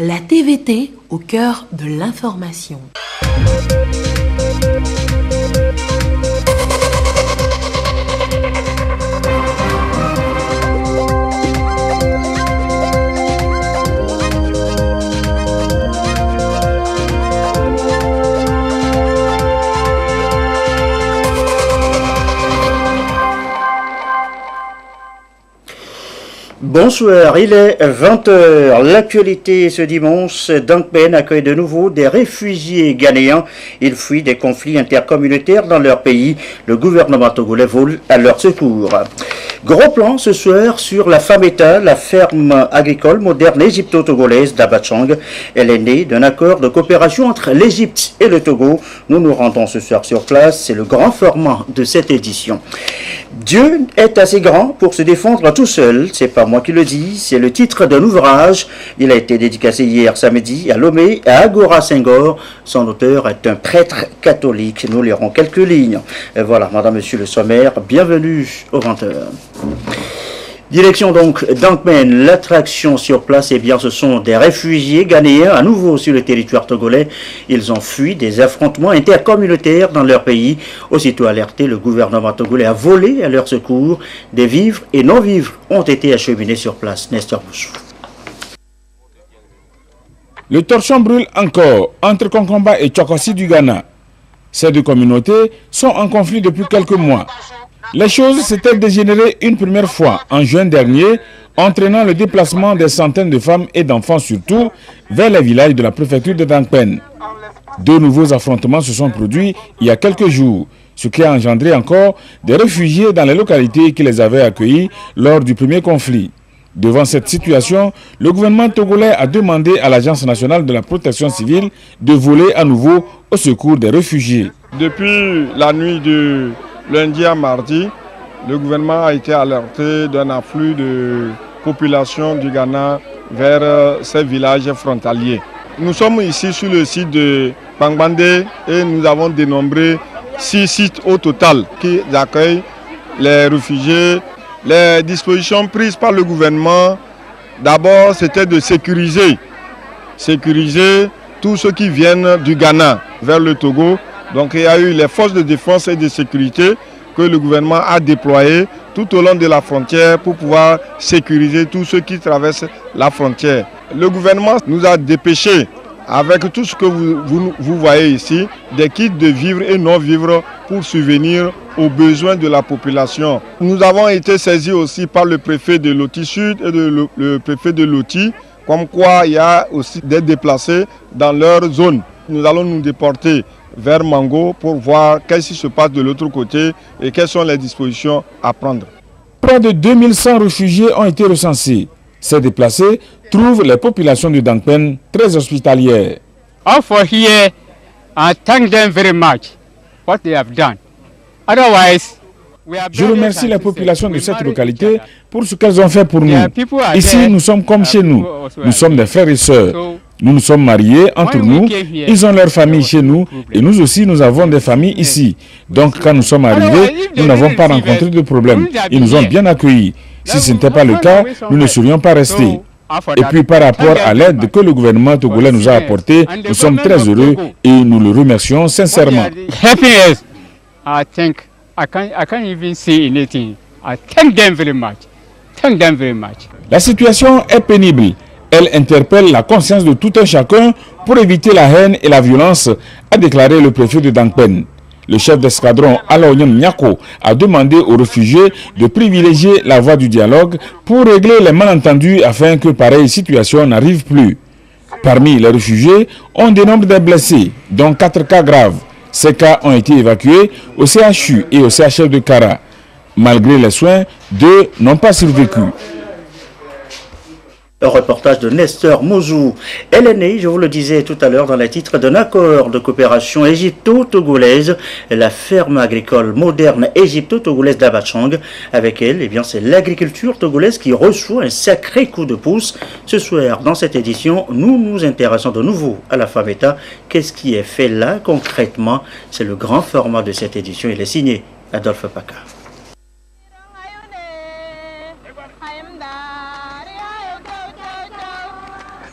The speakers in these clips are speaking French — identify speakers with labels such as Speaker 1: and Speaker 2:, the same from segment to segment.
Speaker 1: la TVT au cœur de l'information.
Speaker 2: Bonsoir, il est 20h. L'actualité ce dimanche, Dankben accueille de nouveau des réfugiés ghanéens. Ils fuient des conflits intercommunautaires dans leur pays. Le gouvernement togolais vole à leur secours. Gros plan ce soir sur la Fameta, la ferme agricole moderne égypto-togolaise d'Abachang. Elle est née d'un accord de coopération entre l'Égypte et le Togo. Nous nous rendons ce soir sur place. C'est le grand format de cette édition. Dieu est assez grand pour se défendre tout seul. C'est pas moi qui le dis, c'est le titre d'un ouvrage. Il a été dédicacé hier samedi à Lomé, à Agora Senghor. Son auteur est un prêtre catholique. Nous lirons quelques lignes. Et voilà, madame, monsieur le sommaire, bienvenue au 20h. Direction donc Dankben, l'attraction sur place, eh bien ce sont des réfugiés ghanéens à nouveau sur le territoire togolais. Ils ont fui des affrontements intercommunautaires dans leur pays. Aussitôt alerté, le gouvernement togolais a volé à leur secours. Des vivres et non-vivres ont été acheminés sur place. Nestor Bouchou.
Speaker 3: Le torchon brûle encore entre Konkamba et Tchokossi du Ghana. Ces deux communautés sont en conflit depuis quelques mois. Les choses s'étaient dégénérées une première fois en juin dernier, entraînant le déplacement des centaines de femmes et d'enfants surtout vers les villages de la préfecture de Dankben. Deux nouveaux affrontements se sont produits il y a quelques jours, ce qui a engendré encore des réfugiés dans les localités qui les avaient accueillis lors du premier conflit. Devant cette situation, le gouvernement togolais a demandé à l'Agence nationale de la protection civile de voler à nouveau au secours des réfugiés.
Speaker 4: Depuis la nuit de lundi à mardi, le gouvernement a été alerté d'un afflux de population du Ghana vers ces villages frontaliers. Nous sommes ici sur le site de Bangbande et nous avons dénombré 6 sites au total qui accueillent les réfugiés. Les dispositions prises par le gouvernement, d'abord, c'était de sécuriser tous ceux qui viennent du Ghana vers le Togo. Donc il y a eu les forces de défense et de sécurité que le gouvernement a déployées tout au long de la frontière pour pouvoir sécuriser tous ceux qui traversent la frontière. Le gouvernement nous a dépêchés avec tout ce que vous voyez ici, des kits de vivres et non-vivres pour subvenir aux besoins de la population. Nous avons été saisis aussi par le préfet de Loti Sud et le préfet de Loti, comme quoi il y a aussi des déplacés dans leur zone. Nous allons nous déporter vers Mango pour voir qu'est-ce qui se passe de l'autre côté et quelles sont les dispositions à prendre.
Speaker 3: Près de 2100 réfugiés ont été recensés. Ces déplacés trouvent les populations de Dankben très hospitalières.
Speaker 5: All for here, I thank them very much what they have done. Otherwise,
Speaker 3: je remercie la population de cette localité pour ce qu'elles ont fait pour nous. Ici, nous sommes comme chez nous. Nous sommes des frères et sœurs. Nous nous sommes mariés entre nous. Ils ont leur famille chez nous. Et nous aussi, nous avons des familles ici. Donc, quand nous sommes arrivés, nous n'avons pas rencontré de problème. Ils nous ont bien accueillis. Si ce n'était pas le cas, nous ne serions pas restés. Et puis, par rapport à l'aide que le gouvernement togolais nous a apportée, nous sommes très heureux et nous le remercions sincèrement.
Speaker 5: I can't even say anything. I thank them very much. Thank them very much.
Speaker 3: La situation est pénible. Elle interpelle la conscience de tout un chacun pour éviter la haine et la violence, a déclaré le préfet de Dankben. Le chef d'escadron Alaouniam Nyako a demandé aux réfugiés de privilégier la voie du dialogue pour régler les malentendus afin que pareille situation n'arrive plus. Parmi les réfugiés, on dénombre des blessés, dont 4 cas graves. Ces cas ont été évacués au CHU et au CHF de Kara. Malgré les soins, 2 n'ont pas survécu.
Speaker 2: Un reportage de Nestor Mozou. Elle est née, je vous le disais tout à l'heure, dans les titres d'un accord de coopération égypto-togolaise, la ferme agricole moderne égypto-togolaise d'Abachang. Avec elle, eh bien, c'est l'agriculture togolaise qui reçoit un sacré coup de pouce. Ce soir, dans cette édition, nous nous intéressons de nouveau à la Fameta. Qu'est-ce qui est fait là, concrètement? C'est le grand format de cette édition. Il est signé Adolphe Paca.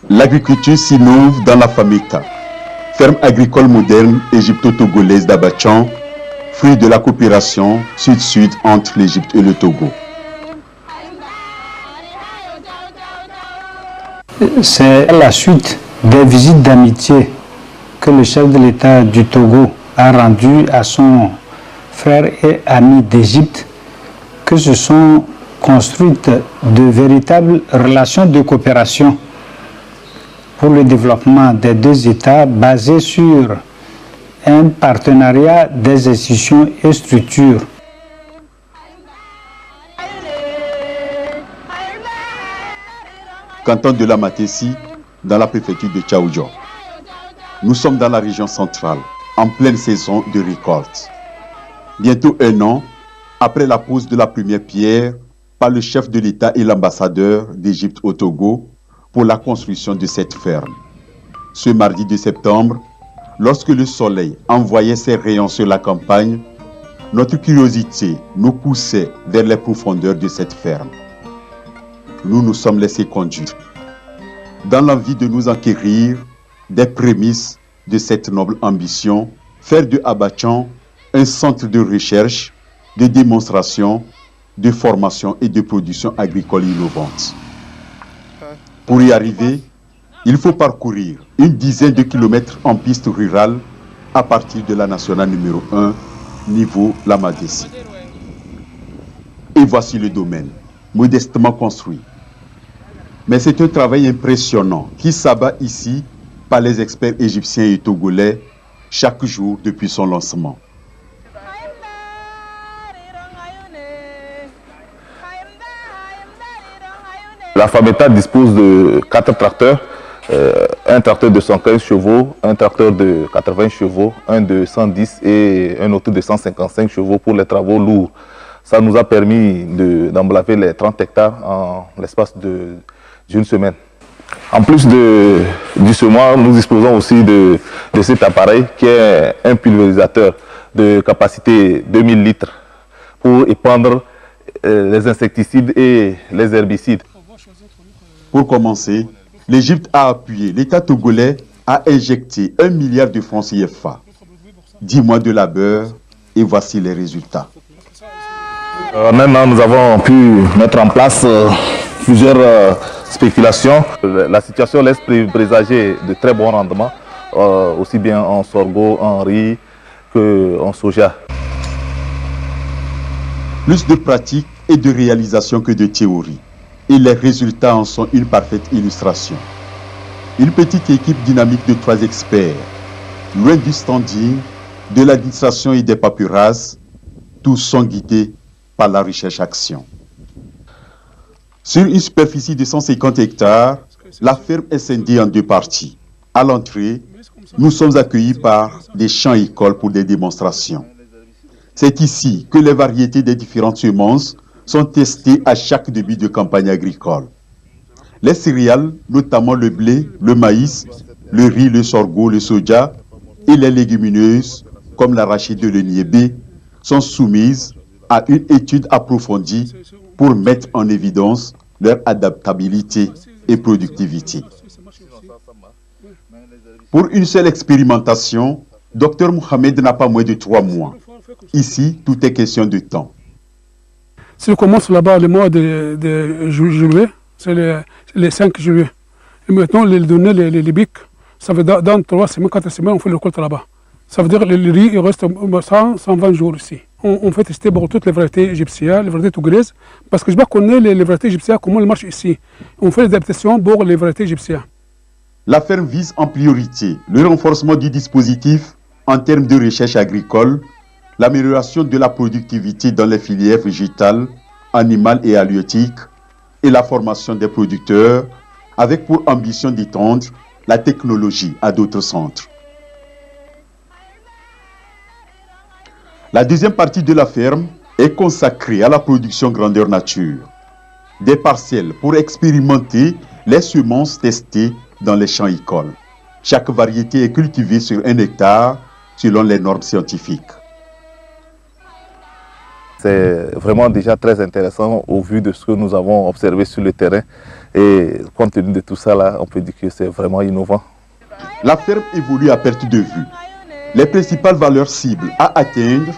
Speaker 6: L'agriculture s'innove dans la Fameka, ferme agricole moderne égypto-togolaise d'Abachan, fruit de la coopération sud-sud entre l'Égypte et le Togo.
Speaker 7: C'est la suite des visites d'amitié que le chef de l'État du Togo a rendues à son frère et ami d'Égypte que se sont construites de véritables relations de coopération pour le développement des deux États basées sur un partenariat des institutions et structures.
Speaker 6: Canton de la Matessi, dans la préfecture de Tchaoudjo. Nous sommes dans la région centrale, en pleine saison de récolte. Bientôt 1 an, après la pose de la première pierre par le chef de l'État et l'ambassadeur d'Égypte au Togo pour la construction de cette ferme. Ce mardi de septembre, lorsque le soleil envoyait ses rayons sur la campagne, notre curiosité nous poussait vers les profondeurs de cette ferme. Nous nous sommes laissés conduire, dans l'envie de nous enquérir des prémices de cette noble ambition, faire de Abachan un centre de recherche, de démonstration, de formation et de production agricole innovante. Pour y arriver, il faut parcourir une dizaine de kilomètres en piste rurale à partir de la nationale numéro 1, niveau Lamadessi. Et voici le domaine, modestement construit. Mais c'est un travail impressionnant qui s'abat ici par les experts égyptiens et togolais chaque jour depuis son lancement.
Speaker 8: La Fameta dispose de 4 tracteurs, un tracteur de 115 chevaux, un tracteur de 80 chevaux, un de 110 et un autre de 155 chevaux pour les travaux lourds. Ça nous a permis d'emblaver les 30 hectares en l'espace d'une semaine. En plus du semoir, nous disposons aussi de cet appareil qui est un pulvérisateur de capacité 2000 litres pour épandre les insecticides et les herbicides.
Speaker 6: Pour commencer, l'Égypte a appuyé l'État togolais à injecter 1 milliard de francs CFA. 10 mois de labeur et voici les résultats.
Speaker 8: En un an, nous avons pu mettre en place plusieurs spéculations. La situation laisse présager de très bons rendements, aussi bien en sorgho, en riz qu'en soja.
Speaker 6: Plus de pratique et de réalisation que de théorie. Et les résultats en sont une parfaite illustration. Une petite équipe dynamique de 3 experts, loin du standing, de l'administration et des paperasses, tous sont guidés par la recherche-action. Sur une superficie de 150 hectares, la ferme est scindée en 2 parties. À l'entrée, nous sommes accueillis par des champs-écoles pour des démonstrations. C'est ici que les variétés des différentes semences sont testées à chaque début de campagne agricole. Les céréales, notamment le blé, le maïs, le riz, le sorgho, le soja et les légumineuses, comme l'arachide et le niébé, sont soumises à une étude approfondie pour mettre en évidence leur adaptabilité et productivité. Pour une seule expérimentation, Dr Mohamed n'a pas moins de 3 mois. Ici, tout est question de temps.
Speaker 9: Si on commence là-bas le mois de juillet, c'est les 5 juillet. Et maintenant, les données, les bics, ça veut dire dans 3 semaines, 4 semaines, on fait le récolte là-bas. Ça veut dire que le riz, il reste 120 jours ici. On fait tester pour toutes les variétés égyptiennes, les variétés togolaises, parce que je connais les variétés égyptiennes, comment elles marchent ici. On fait des adaptations pour les variétés égyptiennes.
Speaker 6: La ferme vise en priorité le renforcement du dispositif en termes de recherche agricole, l'amélioration de la productivité dans les filières végétales, animales et halieutiques, et la formation des producteurs, avec pour ambition d'étendre la technologie à d'autres centres. La deuxième partie de la ferme est consacrée à la production grandeur nature. Des parcelles pour expérimenter les semences testées dans les champs-écoles. Chaque variété est cultivée sur 1 hectare selon les normes scientifiques.
Speaker 8: C'est vraiment déjà très intéressant au vu de ce que nous avons observé sur le terrain Et compte tenu de tout ça, là, on peut dire que c'est vraiment innovant.
Speaker 6: La ferme évolue à perte de vue. Les principales valeurs cibles à atteindre,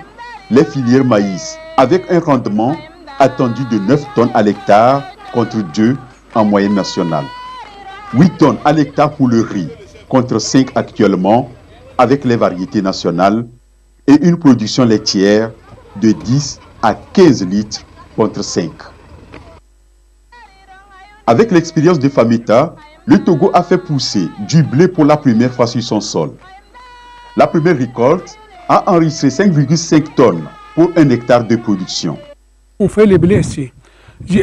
Speaker 6: les filières maïs, avec un rendement attendu de 9 tonnes à l'hectare contre 2 en moyenne nationale. 8 tonnes à l'hectare pour le riz, contre 5 actuellement, avec les variétés nationales, et une production laitière de 10 à 15 litres contre 5. Avec l'expérience de Fameta, le Togo a fait pousser du blé pour la première fois sur son sol. La première récolte a enregistré 5,5 tonnes pour 1 hectare de production.
Speaker 9: On fait les blés ici.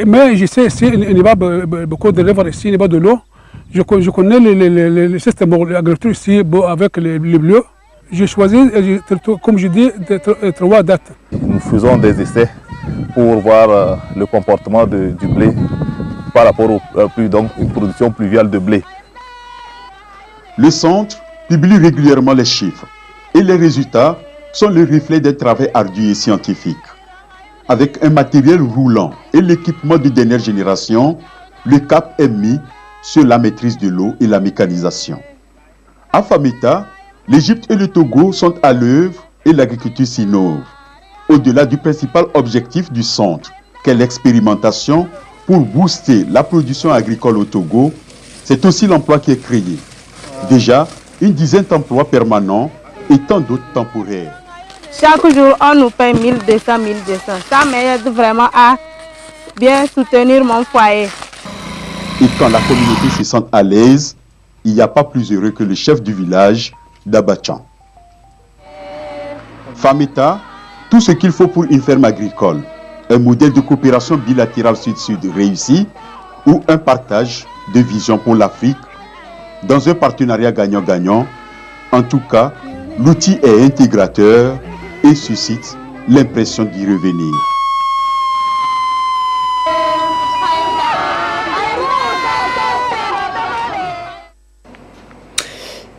Speaker 9: Mais je sais ici, il n'y a pas beaucoup de rivières ici, il n'y a pas de l'eau. Je connais le système agriculture ici avec les bleus. J'ai choisi, comme je dis, 3 dates.
Speaker 8: Nous faisons des essais pour voir le comportement du blé par rapport au pluie, donc une production pluviale de blé.
Speaker 6: Le centre publie régulièrement les chiffres et les résultats sont le reflet d'un travail ardu et scientifique. Avec un matériel roulant et l'équipement de dernière génération, le cap est mis sur la maîtrise de l'eau et la mécanisation. À Fameta, l'Égypte et le Togo sont à l'œuvre et l'agriculture s'innove. Au-delà du principal objectif du centre, qu'est l'expérimentation pour booster la production agricole au Togo, c'est aussi l'emploi qui est créé. Déjà, une dizaine d'emplois permanents et tant d'autres temporaires.
Speaker 10: Chaque jour, on nous paye 1200, 1200. Ça m'aide vraiment à bien soutenir mon foyer.
Speaker 6: Et quand la communauté se sent à l'aise, il n'y a pas plus heureux que le chef du village d'Abachan. Fameta, tout ce qu'il faut pour une ferme agricole, un modèle de coopération bilatérale sud-sud réussi ou un partage de vision pour l'Afrique dans un partenariat gagnant-gagnant. En tout cas, l'outil est intégrateur et suscite l'impression d'y revenir.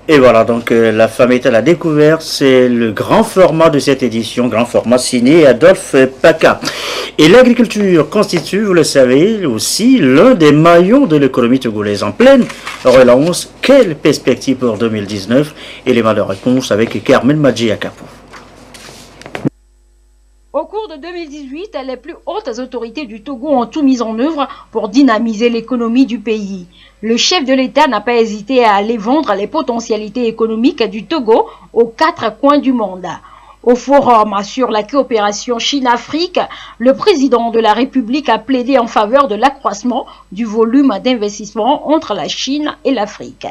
Speaker 2: Et voilà, donc la Fameta l'a découvert, c'est le grand format de cette édition, grand format signé Adolphe Paca. Et l'agriculture constitue, vous le savez, aussi l'un des maillons de l'économie togolaise en pleine relance. Quelle perspective pour 2019? Élément de réponse avec Carmen Madji Akapo.
Speaker 11: Au cours de 2018, les plus hautes autorités du Togo ont tout mis en œuvre pour dynamiser l'économie du pays. Le chef de l'État n'a pas hésité à aller vendre les potentialités économiques du Togo aux 4 coins du monde. Au forum sur la coopération Chine-Afrique, le président de la République a plaidé en faveur de l'accroissement du volume d'investissement entre la Chine et l'Afrique.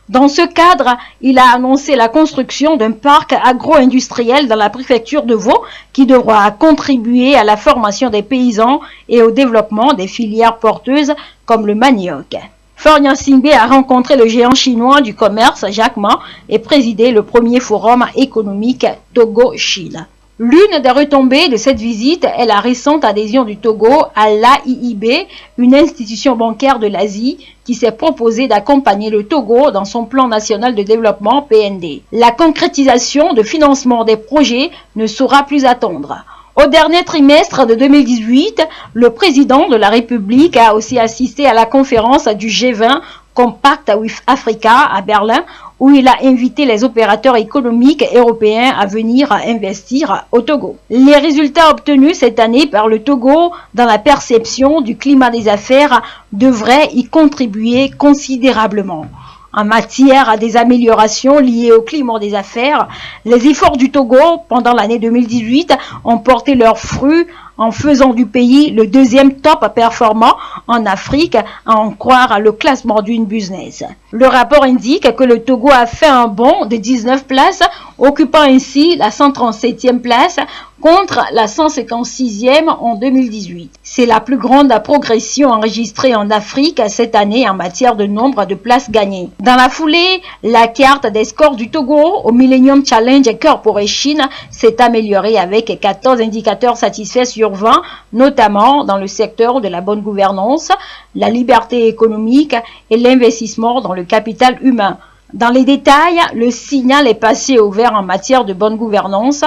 Speaker 11: Dans ce cadre, il a annoncé la construction d'un parc agro-industriel dans la préfecture de Vaud qui devra contribuer à la formation des paysans et au développement des filières porteuses comme le manioc. Florian Singbe a rencontré le géant chinois du commerce Jack Ma et présidé le premier forum économique Togo-Chine. L'une des retombées de cette visite est la récente adhésion du Togo à l'AIIB, une institution bancaire de l'Asie qui s'est proposée d'accompagner le Togo dans son plan national de développement PND. La concrétisation de financement des projets ne saura plus attendre. Au dernier trimestre de 2018, le président de la République a aussi assisté à la conférence du G20 Compact with Africa à Berlin, où il a invité les opérateurs économiques européens à venir investir au Togo. Les résultats obtenus cette année par le Togo dans la perception du climat des affaires devraient y contribuer considérablement. En matière des améliorations liées au climat des affaires, les efforts du Togo pendant l'année 2018 ont porté leurs fruits en faisant du pays le deuxième top performant en Afrique, à en croire le classement d'une business. Le rapport indique que le Togo a fait un bond de 19 places, occupant ainsi la 137e place contre la 156e en 2018. C'est la plus grande progression enregistrée en Afrique cette année en matière de nombre de places gagnées. Dans la foulée, la carte des scores du Togo au Millennium Challenge Corporation s'est améliorée avec 14 indicateurs satisfaits sur 20, notamment dans le secteur de la bonne gouvernance, la liberté économique et l'investissement dans le capital humain. Dans les détails, le signal est passé au vert en matière de bonne gouvernance,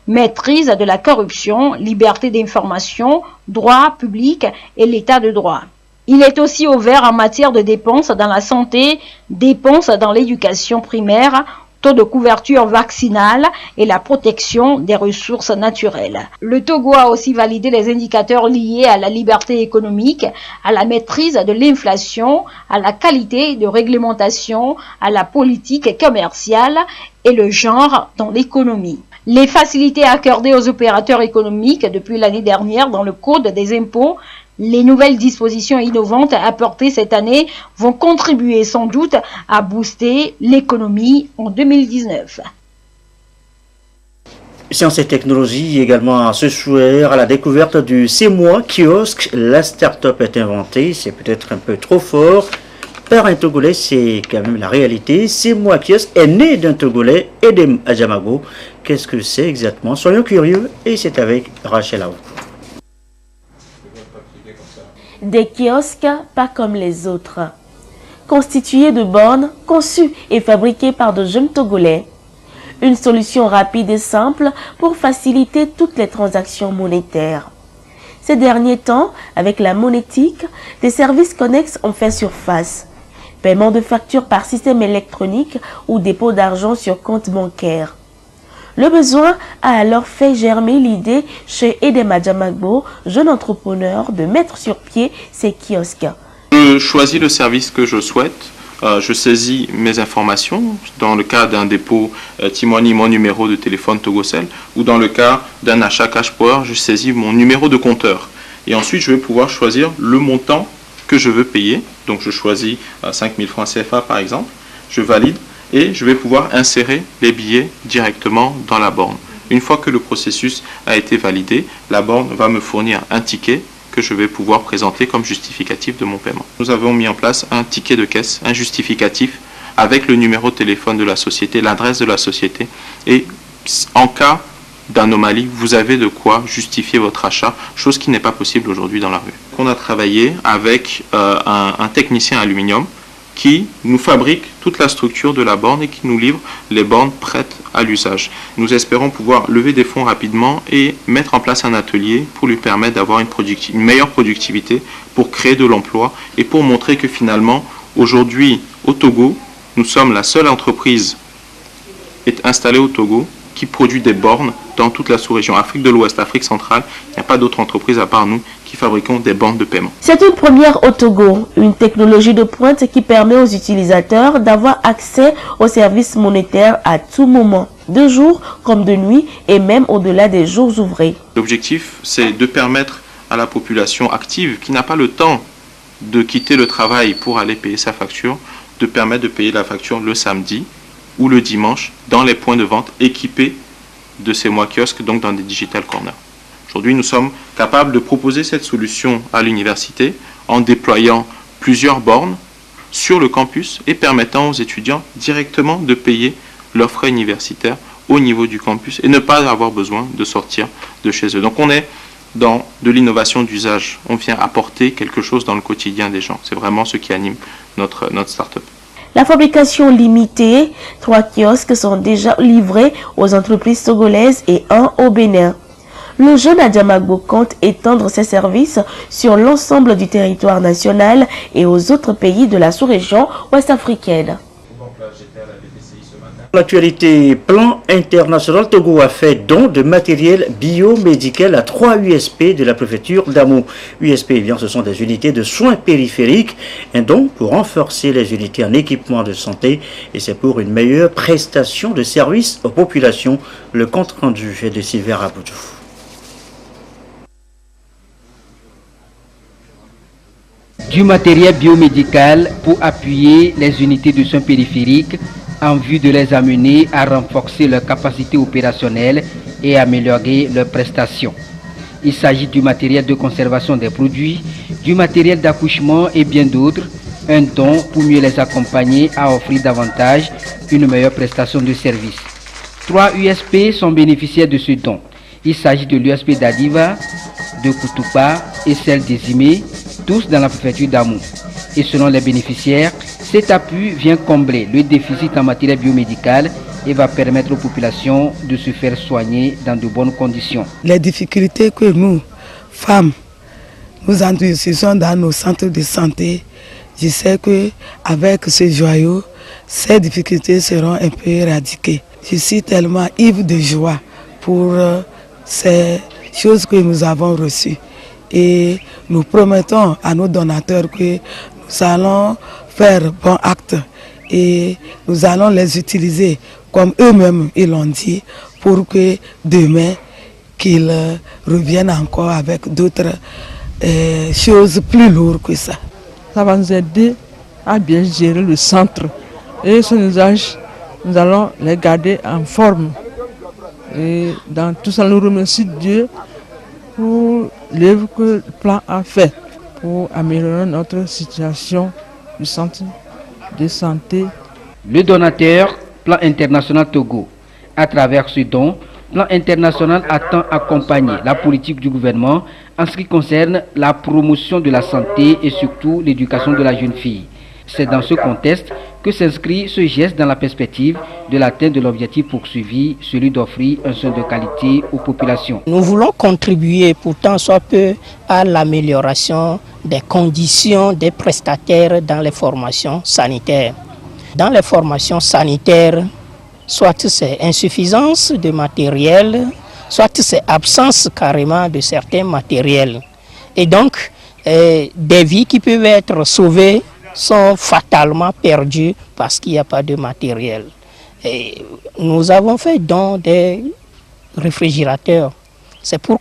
Speaker 11: maîtrise de la corruption, liberté d'information, droit public et l'état de droit. Il est aussi ouvert en matière de dépenses dans la santé, dépenses dans l'éducation primaire, taux de couverture vaccinale et la protection des ressources naturelles. Le Togo a aussi validé les indicateurs liés à la liberté économique, à la maîtrise de l'inflation, à la qualité de réglementation, à la politique commerciale et le genre dans l'économie. Les facilités accordées aux opérateurs économiques depuis l'année dernière dans le Code des impôts, les nouvelles dispositions innovantes apportées cette année vont contribuer sans doute à booster l'économie en 2019.
Speaker 2: Sciences et technologies également ce soir à la découverte du C'est moi kiosque. La start-up est inventée, c'est peut-être un peu trop fort. Par un Togolais, c'est quand même la réalité. C'est moi kiosque est né d'un Togolais, Edem Adjamago. Qu'est-ce que c'est exactement? Soyons curieux et c'est avec Rachel Aou.
Speaker 12: Des kiosques pas comme les autres. Constitués de bornes conçues et fabriquées par de jeunes Togolais. Une solution rapide et simple pour faciliter toutes les transactions monétaires. Ces derniers temps, avec la monétique, des services connexes ont fait surface. Paiement de factures par système électronique ou dépôt d'argent sur compte bancaire. Le besoin a alors fait germer l'idée chez Edem Adjamagbo, jeune entrepreneur, de mettre sur pied ces kiosques.
Speaker 13: Je choisis le service que je souhaite. Je saisis mes informations. Dans le cas d'un dépôt, Timoni, mon numéro de téléphone Togocel, ou dans le cas d'un achat Cash Power, je saisis mon numéro de compteur. Et ensuite, je vais pouvoir choisir le montant que je veux payer. Donc, je choisis 5 000 francs CFA par exemple. Je valide. Et je vais pouvoir insérer les billets directement dans la borne. Une fois que le processus a été validé, la borne va me fournir un ticket que je vais pouvoir présenter comme justificatif de mon paiement. Nous avons mis en place un ticket de caisse, un justificatif avec le numéro de téléphone de la société, l'adresse de la société. Et en cas d'anomalie, vous avez de quoi justifier votre achat, chose qui n'est pas possible aujourd'hui dans la rue. On a travaillé avec un technicien aluminium qui nous fabrique toute la structure de la borne et qui nous livre les bornes prêtes à l'usage. Nous espérons pouvoir lever des fonds rapidement et mettre en place un atelier pour lui permettre d'avoir une meilleure productivité, pour créer de l'emploi et pour montrer que finalement, aujourd'hui, au Togo, nous sommes la seule entreprise installée au Togo qui produit des bornes dans toute la sous-région. Afrique de l'Ouest, Afrique centrale, il n'y a pas d'autre entreprise à part nous qui fabriquons des bornes de paiement.
Speaker 12: C'est une première au Togo, une technologie de pointe qui permet aux utilisateurs d'avoir accès aux services monétaires à tout moment, de jour comme de nuit et même au-delà des jours ouvrés.
Speaker 13: L'objectif, c'est de permettre à la population active qui n'a pas le temps de quitter le travail pour aller payer sa facture, de permettre de payer la facture le samedi ou le dimanche dans les points de vente équipés de ces moi kiosques, donc dans des digital corners. Aujourd'hui, nous sommes capables de proposer cette solution à l'université en déployant plusieurs bornes sur le campus et permettant aux étudiants directement de payer leurs frais universitaires au niveau du campus et ne pas avoir besoin de sortir de chez eux. Donc on est dans de l'innovation d'usage. On vient apporter quelque chose dans le quotidien des gens. C'est vraiment ce qui anime notre start-up.
Speaker 12: La fabrication limitée, 3 kiosques sont déjà livrés aux entreprises togolaises et 1 au Bénin. Le jeune Adjamagbo compte étendre ses services sur l'ensemble du territoire national et aux autres pays de la sous-région ouest-africaine.
Speaker 2: L'actualité, plan international, Togo a fait don de matériel biomédical à 3 USP de la préfecture d'Amou. USP, eh bien, ce sont des unités de soins périphériques, un don pour renforcer les unités en équipement de santé et c'est pour une meilleure prestation de services aux populations. Le compte rendu est de Sylvain Raboudou.
Speaker 14: Du matériel biomédical pour appuyer les unités de soins périphériques en vue de les amener à renforcer leur capacité opérationnelle et améliorer leurs prestations. Il s'agit du matériel de conservation des produits, du matériel d'accouchement et bien d'autres, un don pour mieux les accompagner à offrir davantage une meilleure prestation de service. 3 USP sont bénéficiaires de ce don. Il s'agit de l'USP d'Adiva, de Koutoupa et celle d'Ezimé, tous dans la préfecture d'Amou. Et selon les bénéficiaires, cet appui vient combler le déficit en matériel biomédical et va permettre aux populations de se faire soigner dans de bonnes conditions.
Speaker 15: Les difficultés que nous, femmes, nous investissons dans nos centres de santé. Je sais qu'avec ce joyau, ces difficultés seront un peu éradiquées. Je suis tellement ivre de joie pour ces choses que nous avons reçues. Et nous promettons à nos donateurs que nous allons faire bon acte et nous allons les utiliser comme eux-mêmes ils l'ont dit pour que demain qu'ils reviennent encore avec d'autres choses plus lourdes que ça.
Speaker 16: Ça va nous aider à bien gérer le centre et ce usage, nous allons les garder en forme. Et dans tout ça, nous remercions Dieu pour l'œuvre que le plan a fait pour améliorer notre situation du centre de santé.
Speaker 14: Le donateur, Plan International Togo, à travers ce don, Plan International attend accompagner la politique du gouvernement en ce qui concerne la promotion de la santé et surtout l'éducation de la jeune fille. C'est dans ce contexte que s'inscrit ce geste dans la perspective de l'atteinte de l'objectif poursuivi, celui d'offrir un soin de qualité aux populations.
Speaker 17: Nous voulons contribuer pourtant soit peu à l'amélioration des conditions des prestataires dans les formations sanitaires. Dans les formations sanitaires, soit c'est insuffisance de matériel, soit c'est absence carrément de certains matériels. Et donc, des vies qui peuvent être sauvées sont fatalement perdues parce qu'il n'y a pas de matériel. Et nous avons fait don des réfrigérateurs. C'est pour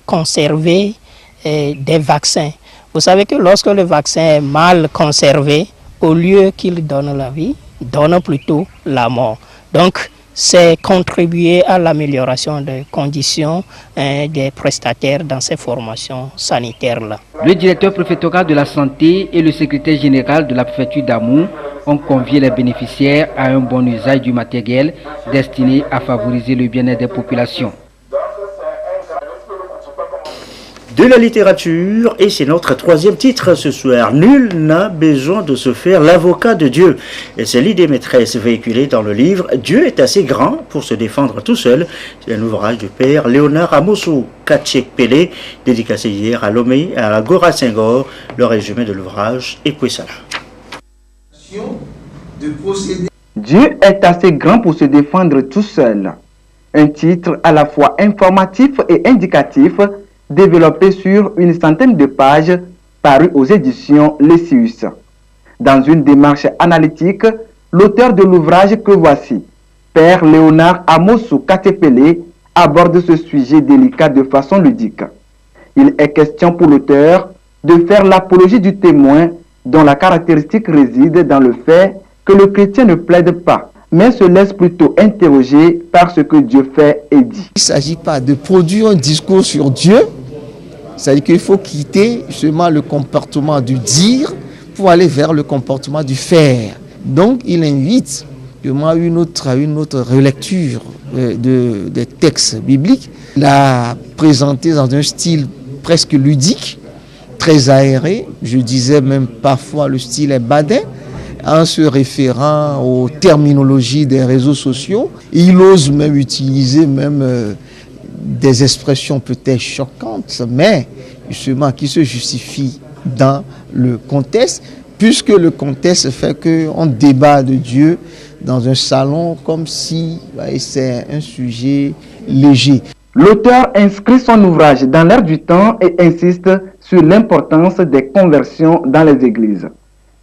Speaker 17: conserver des vaccins. Vous savez que lorsque le vaccin est mal conservé, au lieu qu'il donne la vie, donne plutôt la mort. Donc, c'est contribuer à l'amélioration des conditions des prestataires dans ces formations sanitaires-là.
Speaker 14: Le directeur préfectoral de la santé et le secrétaire général de la préfecture d'Amou ont convié les bénéficiaires à un bon usage du matériel destiné à favoriser le bien-être des populations.
Speaker 2: De la littérature, et c'est notre troisième titre ce soir. Nul n'a besoin de se faire l'avocat de Dieu. Et c'est l'idée maîtresse véhiculée dans le livre Dieu est assez grand pour se défendre tout seul. C'est un ouvrage du père Léonard Amosso Katchekpele, dédicacé hier à Lomé et à la Gora Senghor. Le résumé de l'ouvrage est Pouessala.
Speaker 18: Dieu est assez grand pour se défendre tout seul. Un titre à la fois informatif et indicatif, développé sur une centaine de pages, paru aux éditions Lessius. Dans une démarche analytique, l'auteur de l'ouvrage que voici, Père Léonard Amosso Katchekpele, aborde ce sujet délicat de façon ludique. Il est question pour l'auteur de faire l'apologie du témoin dont la caractéristique réside dans le fait que le chrétien ne plaide pas, mais se laisse plutôt interroger par ce que Dieu fait et dit.
Speaker 19: Il ne s'agit pas de produire un discours sur Dieu, c'est-à-dire qu'il faut quitter justement le comportement du dire pour aller vers le comportement du faire. Donc il invite à une autre relecture des textes bibliques, la présenter dans un style presque ludique, très aéré, je disais même parfois le style est badin, en se référant aux terminologies des réseaux sociaux. Il ose même utiliser des expressions peut-être choquantes, mais justement qui se justifient dans le contexte, puisque le contexte fait qu'on débat de Dieu dans un salon comme si c'est un sujet léger.
Speaker 18: L'auteur inscrit son ouvrage dans l'air du temps et insiste sur l'importance des conversions dans les églises.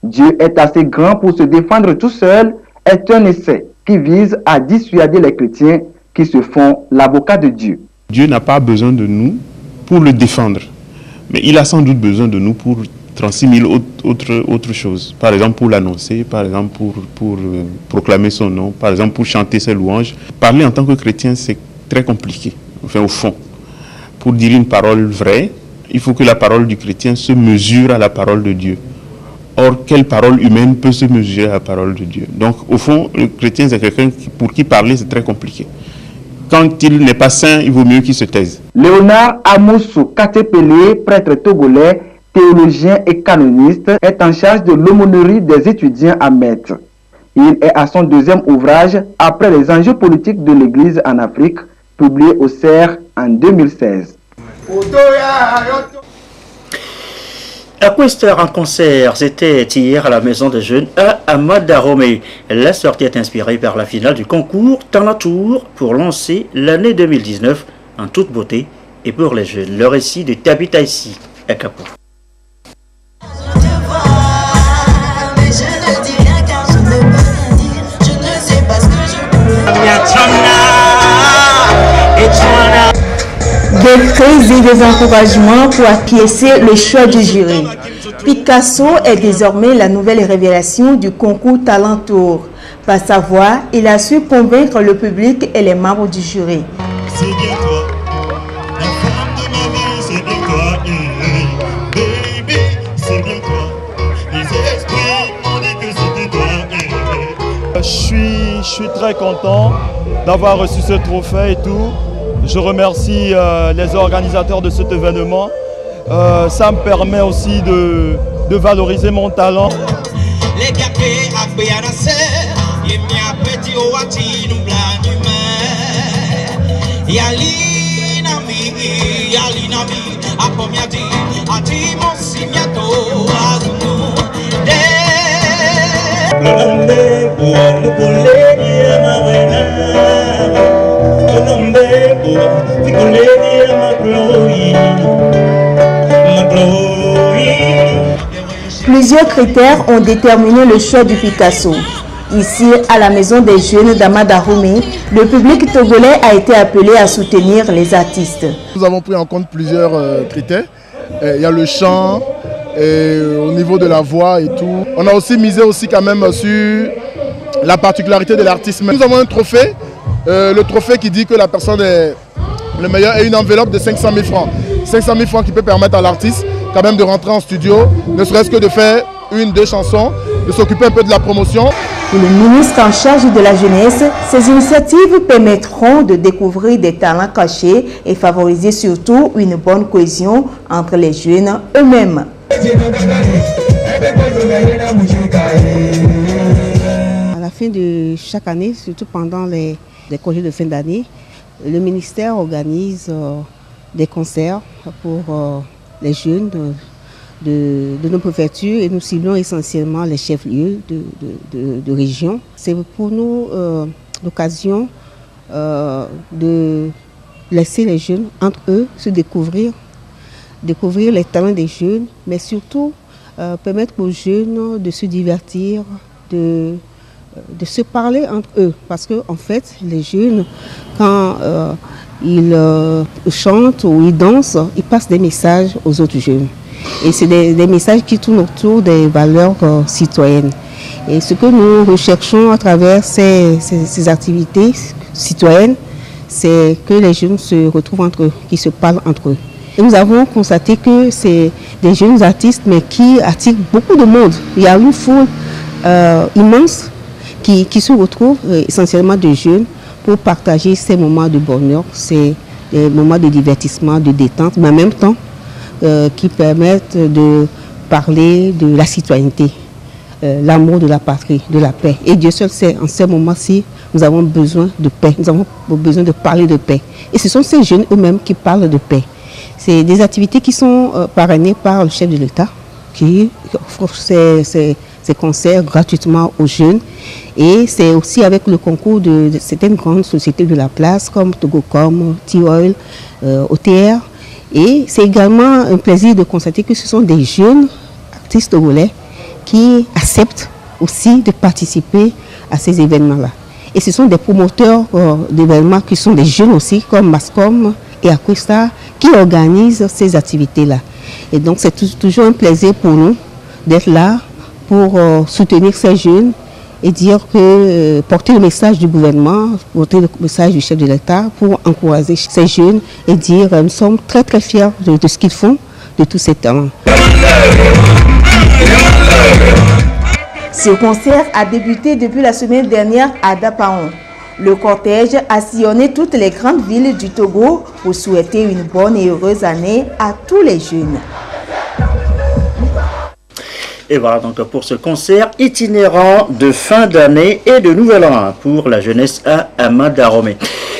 Speaker 18: Dieu est assez grand pour se défendre tout seul est un essai qui vise à dissuader les chrétiens qui se font l'avocat de Dieu.
Speaker 20: Dieu n'a pas besoin de nous pour le défendre, mais il a sans doute besoin de nous pour 36 000 autres choses. Par exemple pour l'annoncer, par exemple pour proclamer son nom, par exemple pour chanter ses louanges. Parler en tant que chrétien, c'est très compliqué, enfin au fond. Pour dire une parole vraie, il faut que la parole du chrétien se mesure à la parole de Dieu. Or, quelle parole humaine peut se mesurer à la parole de Dieu? Donc, au fond, le chrétien, c'est quelqu'un pour qui parler, c'est très compliqué. Quand il n'est pas saint, il vaut mieux qu'il se taise.
Speaker 18: Léonard Amosso Katchekpele, prêtre togolais, théologien et canoniste, est en charge de l'aumônerie des étudiants à Metz. Il est à son deuxième ouvrage, Après les enjeux politiques de l'Église en Afrique, publié au CERF en 2016.
Speaker 2: Aquester en concert, c'était hier à la Maison des Jeunes à Amadaromé. La sortie est inspirée par la finale du concours Talent-Tour pour lancer l'année 2019 en toute beauté et pour les jeunes. Le récit de Tabitha ici à Capo.
Speaker 21: Des cris et des encouragements pour acquiescer le choix du jury. Picasso est désormais la nouvelle révélation du concours Talent-Tour. Par sa voix, il a su convaincre le public et les membres du jury.
Speaker 22: C'est bien toi, la femme de ma vie, c'est bien toi, baby, c'est bien toi. Les esprits m'ont dit que c'était toi.
Speaker 23: Je suis très content d'avoir reçu ce trophée et tout. Je remercie les organisateurs de cet événement. Ça me permet aussi de valoriser mon talent.
Speaker 21: Plusieurs critères ont déterminé le choix du Picasso. Ici, à la Maison des Jeunes d'Amadaromé, le public togolais a été appelé à soutenir les artistes.
Speaker 24: Nous avons pris en compte plusieurs critères. Il y a le chant, au niveau de la voix et tout. On a aussi misé quand même sur la particularité de l'artiste. Nous avons un trophée, le trophée qui dit que la personne est le meilleur et une enveloppe de 500 000 francs. 500 000 francs qui peut permettre à l'artiste quand même de rentrer en studio, ne serait-ce que de faire 1-2 chansons, de s'occuper un peu de la promotion.
Speaker 21: Pour le ministre en charge de la jeunesse, ces initiatives permettront de découvrir des talents cachés et favoriser surtout une bonne cohésion entre les jeunes eux-mêmes.
Speaker 25: À la fin de chaque année, surtout pendant les congés de fin d'année, le ministère organise des concerts pour les jeunes de nos préfectures et nous ciblons essentiellement les chefs-lieux de région. C'est pour nous l'occasion de laisser les jeunes entre eux se découvrir les talents des jeunes, mais surtout permettre aux jeunes de se divertir, de se parler entre eux. Parce que en fait, les jeunes, quand ils chantent ou ils dansent, ils passent des messages aux autres jeunes. Et c'est des messages qui tournent autour des valeurs citoyennes. Et ce que nous recherchons à travers ces activités citoyennes, c'est que les jeunes se retrouvent entre eux, qu'ils se parlent entre eux. Et nous avons constaté que c'est des jeunes artistes, mais qui attirent beaucoup de monde. Il y a une foule immense qui se retrouve essentiellement de jeunes pour partager ces moments de bonheur, ces moments de divertissement, de détente, mais en même temps qui permettent de parler de la citoyenneté, l'amour de la patrie, de la paix. Et Dieu seul sait, en ces moments-ci, nous avons besoin de paix, nous avons besoin de parler de paix. Et ce sont ces jeunes eux-mêmes qui parlent de paix. C'est des activités qui sont parrainées par le chef de l'État, qui offre ces concerts gratuitement aux jeunes. Et c'est aussi avec le concours de certaines grandes sociétés de la place, comme Togocom, T-Oil, OTR. Et c'est également un plaisir de constater que ce sont des jeunes artistes togolais qui acceptent aussi de participer à ces événements-là. Et ce sont des promoteurs d'événements qui sont des jeunes aussi, comme Mascom et Aquesta, qui organisent ces activités-là. Et donc c'est toujours un plaisir pour nous d'être là pour soutenir ces jeunes et dire que porter le message du gouvernement, porter le message du chef de l'État pour encourager ces jeunes et dire nous sommes très très fiers de ce qu'ils font, de tous ces talents.
Speaker 21: Ce concert a débuté depuis la semaine dernière à Dapaon. Le cortège a sillonné toutes les grandes villes du Togo pour souhaiter une bonne et heureuse année à tous les jeunes.
Speaker 2: Et voilà donc pour ce concert itinérant de fin d'année et de nouvel an pour la jeunesse à Amadaromé.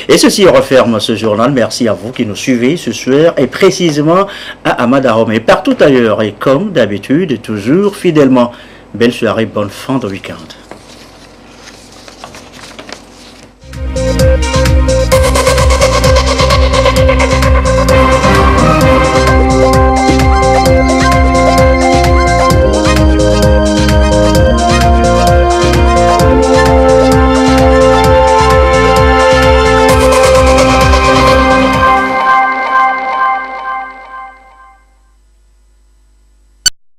Speaker 2: Et ceci referme ce journal. Merci à vous qui nous suivez ce soir et précisément à Amadaromé, partout ailleurs et comme d'habitude, toujours fidèlement. Belle soirée, bonne fin de week-end.